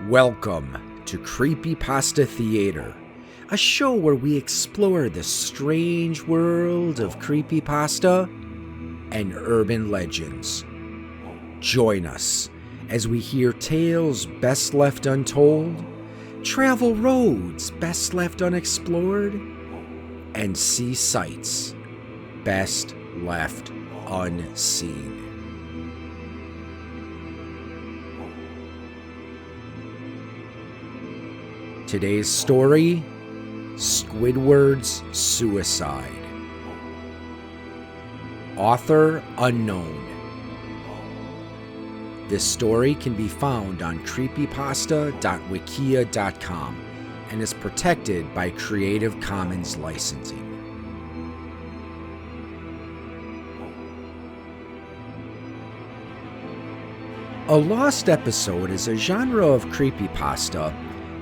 Welcome to Creepypasta Theater, a show where we explore the strange world of creepypasta and urban legends. Join us as we hear tales best left untold, travel roads best left unexplored, and see sights best left unseen. Today's story, Squidward's Suicide. Author unknown. This story can be found on creepypasta.wikia.com and is protected by Creative Commons licensing. A lost episode is a genre of creepypasta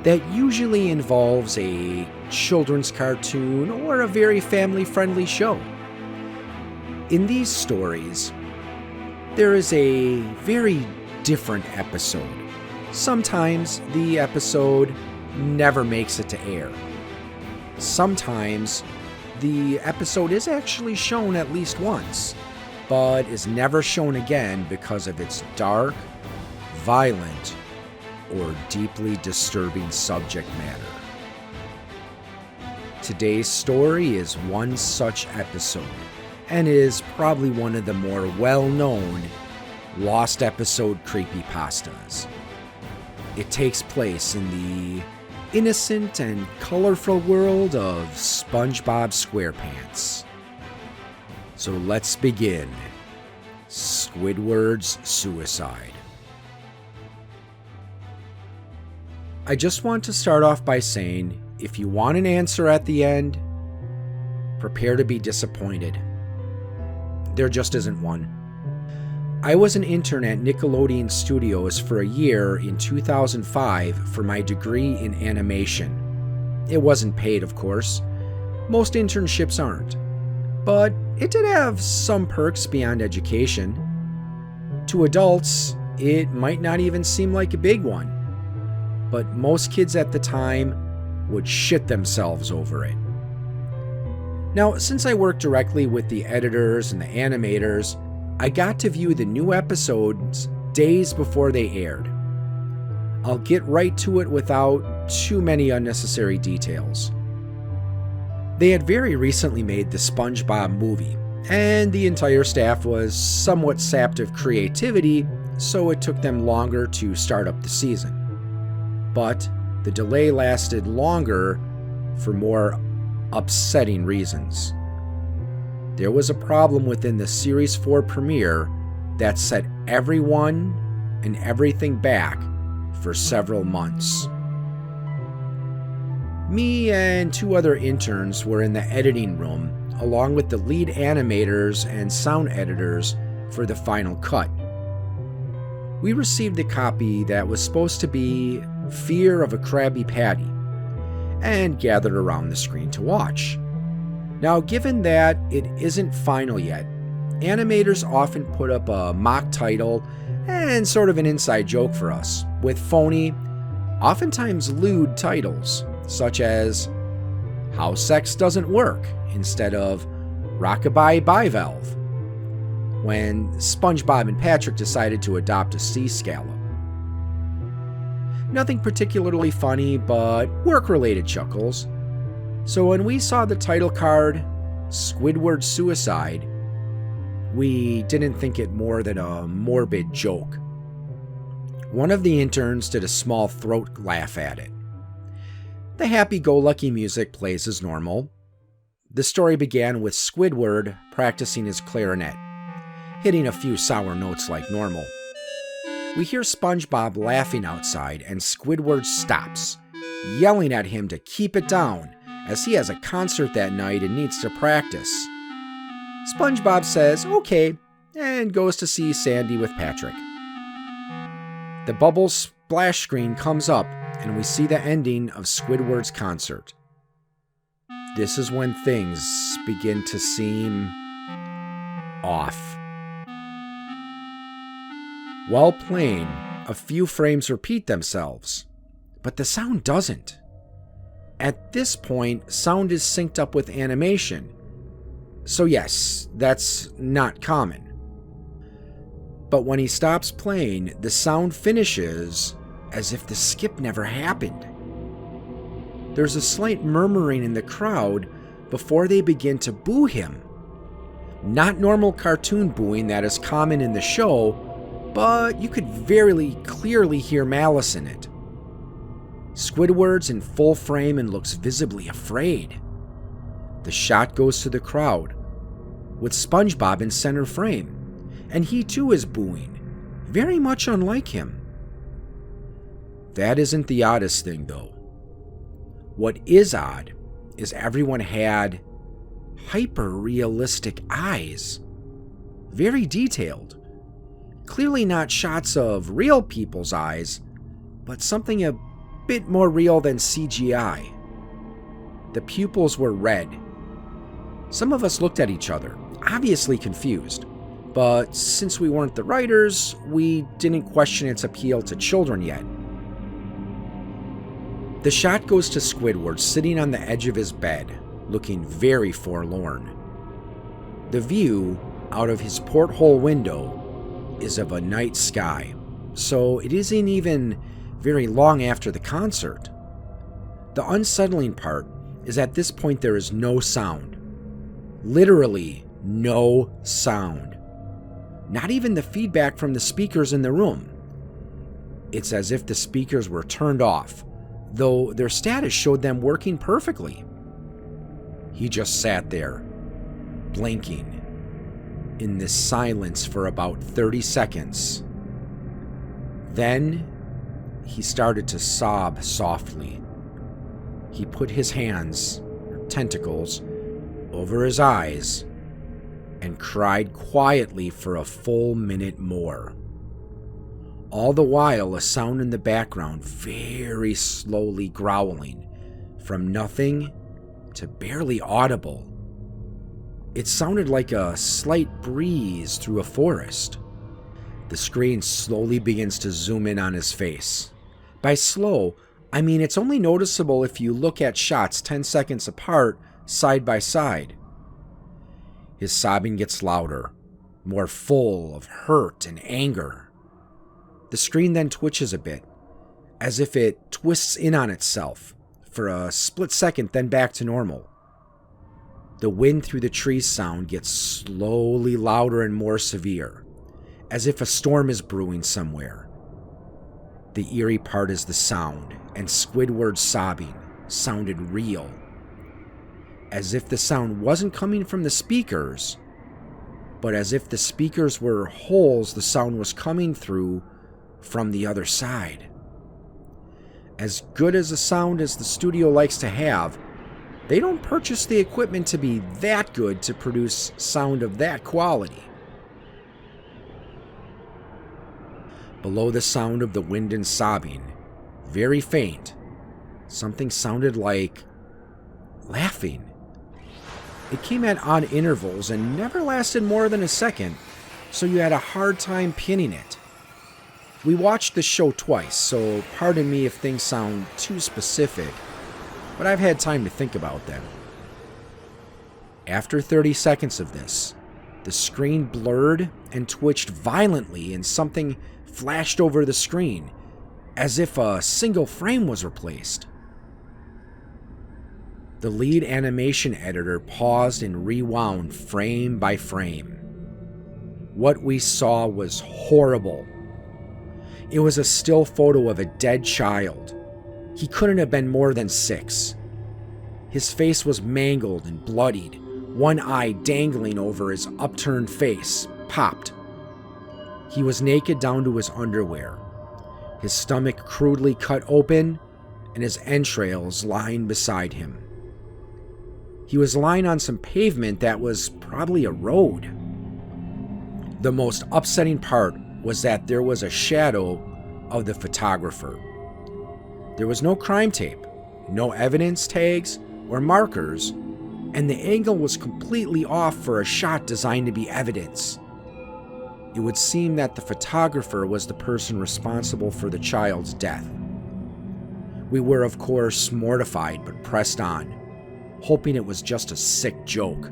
that usually involves a children's cartoon or a very family-friendly show. In these stories, there is a very different episode. Sometimes the episode never makes it to air. Sometimes the episode is actually shown at least once, but is never shown again because of its dark, violent, or deeply disturbing subject matter. Today's story is one such episode, and is probably one of the more well-known lost episode creepypastas. It takes place in the innocent and colorful world of SpongeBob SquarePants. So let's begin. Squidward's Suicide. I just want to start off by saying, if you want an answer at the end, prepare to be disappointed. There just isn't one. I was an intern at Nickelodeon Studios for a year in 2005 for my degree in animation. It wasn't paid, of course. Most internships aren't. But it did have some perks beyond education. To adults, it might not even seem like a big one. But most kids at the time would shit themselves over it. Now, since I worked directly with the editors and the animators, I got to view the new episodes days before they aired. I'll get right to it without too many unnecessary details. They had very recently made the SpongeBob movie, and the entire staff was somewhat sapped of creativity, so it took them longer to start up the season. But the delay lasted longer for more upsetting reasons. There was a problem within the Series 4 premiere that set everyone and everything back for several months. Me and two other interns were in the editing room, along with the lead animators and sound editors for the final cut. We received the copy that was supposed to be Fear of a Krabby Patty, and gathered around the screen to watch. Now, given that it isn't final yet, animators often put up a mock title and sort of an inside joke for us, with phony, oftentimes lewd titles, such as How Sex Doesn't Work, instead of Rockabye Bivalve, when SpongeBob and Patrick decided to adopt a sea scallop. Nothing particularly funny, but work-related chuckles. So when we saw the title card, Squidward's Suicide, we didn't think it more than a morbid joke. One of the interns did a small throat laugh at it. The happy-go-lucky music plays as normal. The story began with Squidward practicing his clarinet, hitting a few sour notes like normal. We hear SpongeBob laughing outside, and Squidward stops, yelling at him to keep it down, as he has a concert that night and needs to practice. SpongeBob says, okay, and goes to see Sandy with Patrick. The bubble splash screen comes up, and we see the ending of Squidward's concert. This is when things begin to seem off. While playing, a few frames repeat themselves, but the sound doesn't. At this point, sound is synced up with animation. So yes, that's not common. But when he stops playing, the sound finishes as if the skip never happened. There's a slight murmuring in the crowd before they begin to boo him. Not normal cartoon booing that is common in the show, but you could very clearly hear malice in it. Squidward's in full frame and looks visibly afraid. The shot goes to the crowd, with SpongeBob in center frame, and he too is booing, very much unlike him. That isn't the oddest thing, though. What is odd is everyone had hyper-realistic eyes. Very detailed. Clearly not shots of real people's eyes, but something a bit more real than CGI. The pupils were red. Some of us looked at each other, obviously confused, but since we weren't the writers, we didn't question its appeal to children yet. The shot goes to Squidward sitting on the edge of his bed, looking very forlorn. The view out of his porthole window is of a night sky, so it isn't even very long after the concert. The unsettling part is at this point there is no sound. Literally no sound. Not even the feedback from the speakers in the room. It's as if the speakers were turned off, though their status showed them working perfectly. He just sat there, blinking, in this silence for about 30 seconds. Then, he started to sob softly. He put his hands, or tentacles, over his eyes and cried quietly for a full minute more. All the while, a sound in the background very slowly growling, from nothing to barely audible. It sounded like a slight breeze through a forest. The screen slowly begins to zoom in on his face. By slow, I mean it's only noticeable if you look at shots 10 seconds apart, side by side. His sobbing gets louder, more full of hurt and anger. The screen then twitches a bit, as if it twists in on itself, for a split second, then back to normal. The wind through the trees sound gets slowly louder and more severe, as if a storm is brewing somewhere. The eerie part is the sound, and Squidward's sobbing sounded real. As if the sound wasn't coming from the speakers, but as if the speakers were holes the sound was coming through from the other side. As good as a sound as the studio likes to have, they don't purchase the equipment to be that good to produce sound of that quality. Below the sound of the wind and sobbing, very faint, something sounded like laughing. It came at odd intervals and never lasted more than a second, so you had a hard time pinning it. We watched the show twice, so pardon me if things sound too specific, but I've had time to think about them. After 30 seconds of this, the screen blurred and twitched violently and something flashed over the screen, as if a single frame was replaced. The lead animation editor paused and rewound frame by frame. What we saw was horrible. It was a still photo of a dead child. He couldn't have been more than 6. His face was mangled and bloodied, one eye dangling over his upturned face, popped. He was naked down to his underwear, his stomach crudely cut open, and his entrails lying beside him. He was lying on some pavement that was probably a road. The most upsetting part was that there was a shadow of the photographer. There was no crime tape, no evidence tags or markers, and the angle was completely off for a shot designed to be evidence. It would seem that the photographer was the person responsible for the child's death. We were, of course, mortified but pressed on, hoping it was just a sick joke.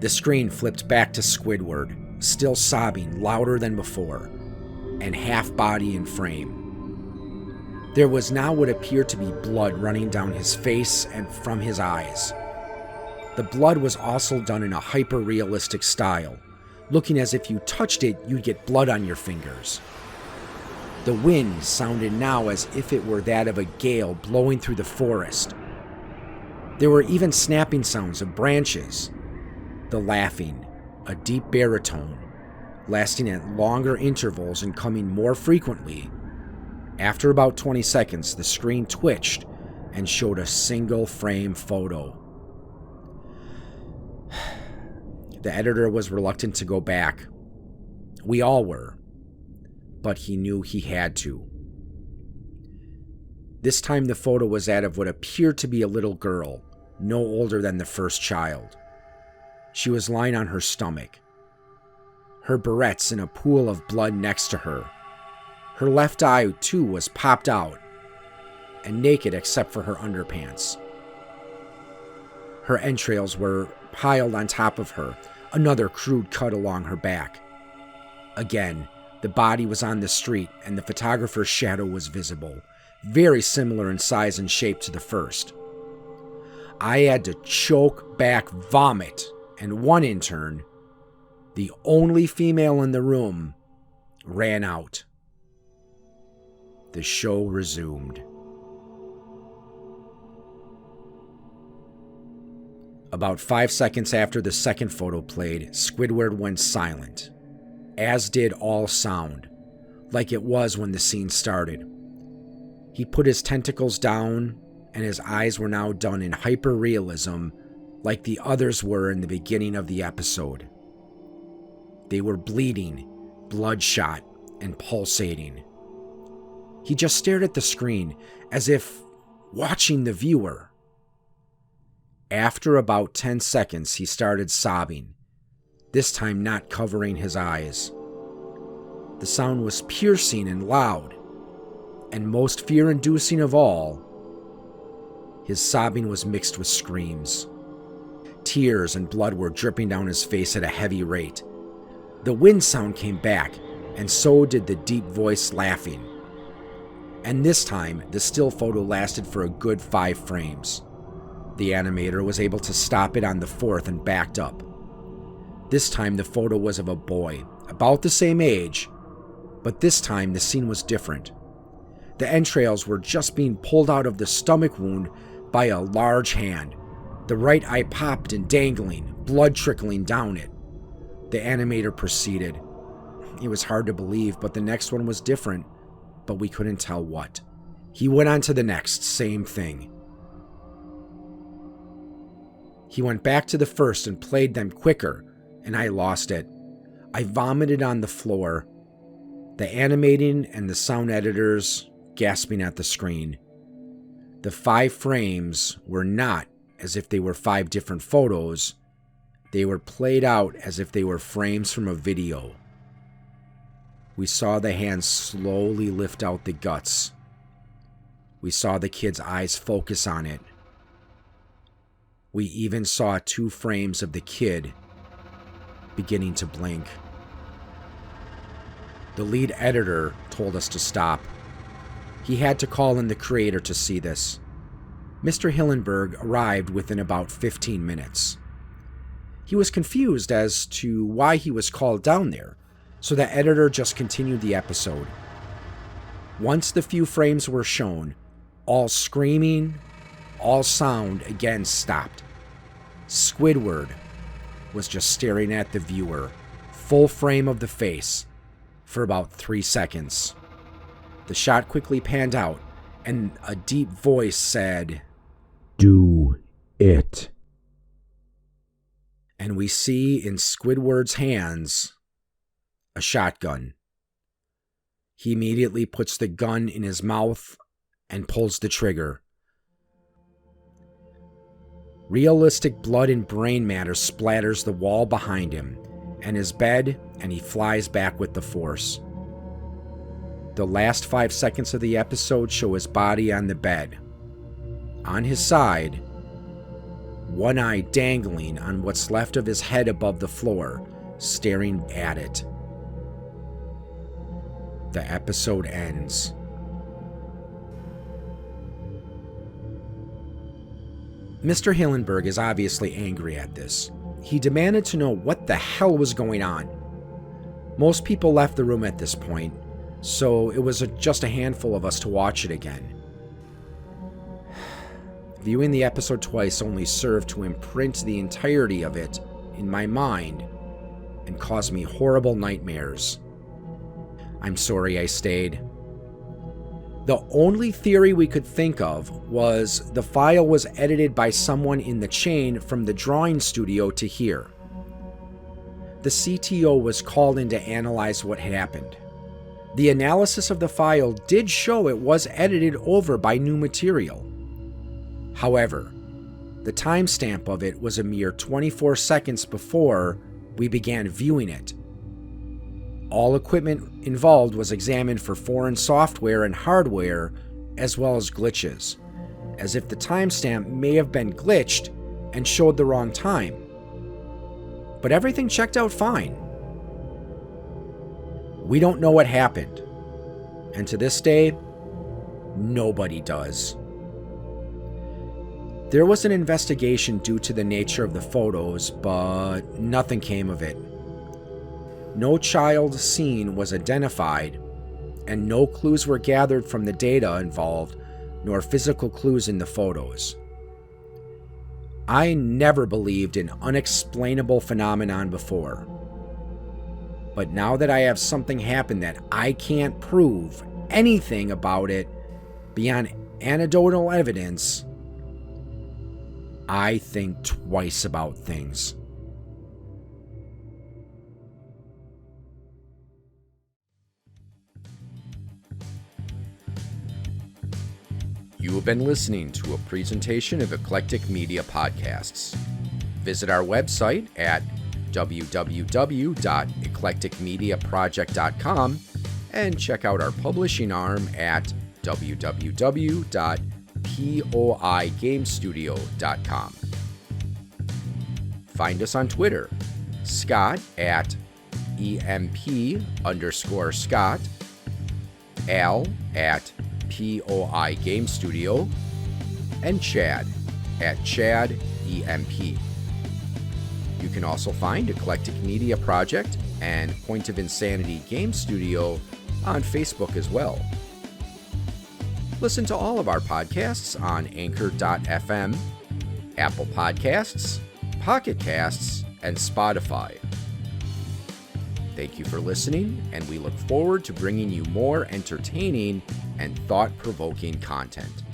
The screen flipped back to Squidward, still sobbing louder than before, and half body in frame. There was now what appeared to be blood running down his face and from his eyes. The blood was also done in a hyper-realistic style, looking as if you touched it, you'd get blood on your fingers. The wind sounded now as if it were that of a gale blowing through the forest. There were even snapping sounds of branches. The laughing, a deep baritone, lasting at longer intervals and coming more frequently. After about 20 seconds, the screen twitched and showed a single frame photo. The editor was reluctant to go back. We all were, but he knew he had to. This time the photo was that of what appeared to be a little girl, no older than the first child. She was lying on her stomach, her barrettes in a pool of blood next to her. Her left eye, too, was popped out and naked except for her underpants. Her entrails were piled on top of her, another crude cut along her back. Again, the body was on the street and the photographer's shadow was visible, very similar in size and shape to the first. I had to choke back vomit, and one intern, the only female in the room, ran out. The show resumed. About 5 seconds after the second photo played, Squidward went silent, as did all sound, like it was when the scene started. He put his tentacles down, and his eyes were now done in hyper-realism, like the others were in the beginning of the episode. They were bleeding, bloodshot, and pulsating. He just stared at the screen, as if watching the viewer. After about 10 seconds, he started sobbing, this time not covering his eyes. The sound was piercing and loud, and most fear-inducing of all, his sobbing was mixed with screams. Tears and blood were dripping down his face at a heavy rate. The wind sound came back, and so did the deep voice laughing. And this time, the still photo lasted for a good 5 frames. The animator was able to stop it on the 4th and backed up. This time the photo was of a boy, about the same age, but this time the scene was different. The entrails were just being pulled out of the stomach wound by a large hand. The right eye popped and dangling, blood trickling down it. The animator proceeded. It was hard to believe, but the next one was different, but we couldn't tell what. He went on to the next, same thing. He went back to the first and played them quicker, and I lost it. I vomited on the floor, the animating and the sound editors gasping at the screen. The 5 frames were not as if they were 5 different photos. They were played out as if they were frames from a video. We saw the hand slowly lift out the guts. We saw the kid's eyes focus on it. We even saw 2 frames of the kid beginning to blink. The lead editor told us to stop. He had to call in the creator to see this. Mr. Hillenberg arrived within about 15 minutes. He was confused as to why he was called down there, so the editor just continued the episode. Once the few frames were shown, all screaming, all sound again stopped. Squidward was just staring at the viewer, full frame of the face, for about 3 seconds. The shot quickly panned out, and a deep voice said, "Do it." And we see in Squidward's hands a shotgun. He immediately puts the gun in his mouth and pulls the trigger. Realistic blood and brain matter splatters the wall behind him and his bed, and he flies back with the force. The last 5 seconds of the episode show his body on the bed. On his side, one eye dangling on what's left of his head above the floor, staring at it. The episode ends. Mr. Hillenberg is obviously angry at this. He demanded to know what the hell was going on. Most people left the room at this point, so it was just a handful of us to watch it again. Viewing the episode twice only served to imprint the entirety of it in my mind and cause me horrible nightmares. I'm sorry I stayed. The only theory we could think of was the file was edited by someone in the chain from the drawing studio to here. The CTO was called in to analyze what happened. The analysis of the file did show it was edited over by new material. However, the timestamp of it was a mere 24 seconds before we began viewing it. All equipment involved was examined for foreign software and hardware, as well as glitches, as if the timestamp may have been glitched and showed the wrong time. But everything checked out fine. We don't know what happened, and to this day, nobody does. There was an investigation due to the nature of the photos, but nothing came of it. No child seen was identified, and no clues were gathered from the data involved, nor physical clues in the photos. I never believed in unexplainable phenomenon before. But now that I have something happen that I can't prove anything about it beyond anecdotal evidence, I think twice about things. You have been listening to a presentation of Eclectic Media Podcasts. Visit our website at www.eclecticmediaproject.com and check out our publishing arm at www.poigamestudio.com. Find us on Twitter, Scott at EMP_Scott, Al at POI Game Studio, and Chad at Chad EMP. You can also find Eclectic Media Project and Point of Insanity Game Studio on Facebook as well. Listen to all of our podcasts on Anchor.fm, Apple Podcasts, Pocket Casts, and Spotify. Thank you for listening, and we look forward to bringing you more entertaining and thought-provoking content.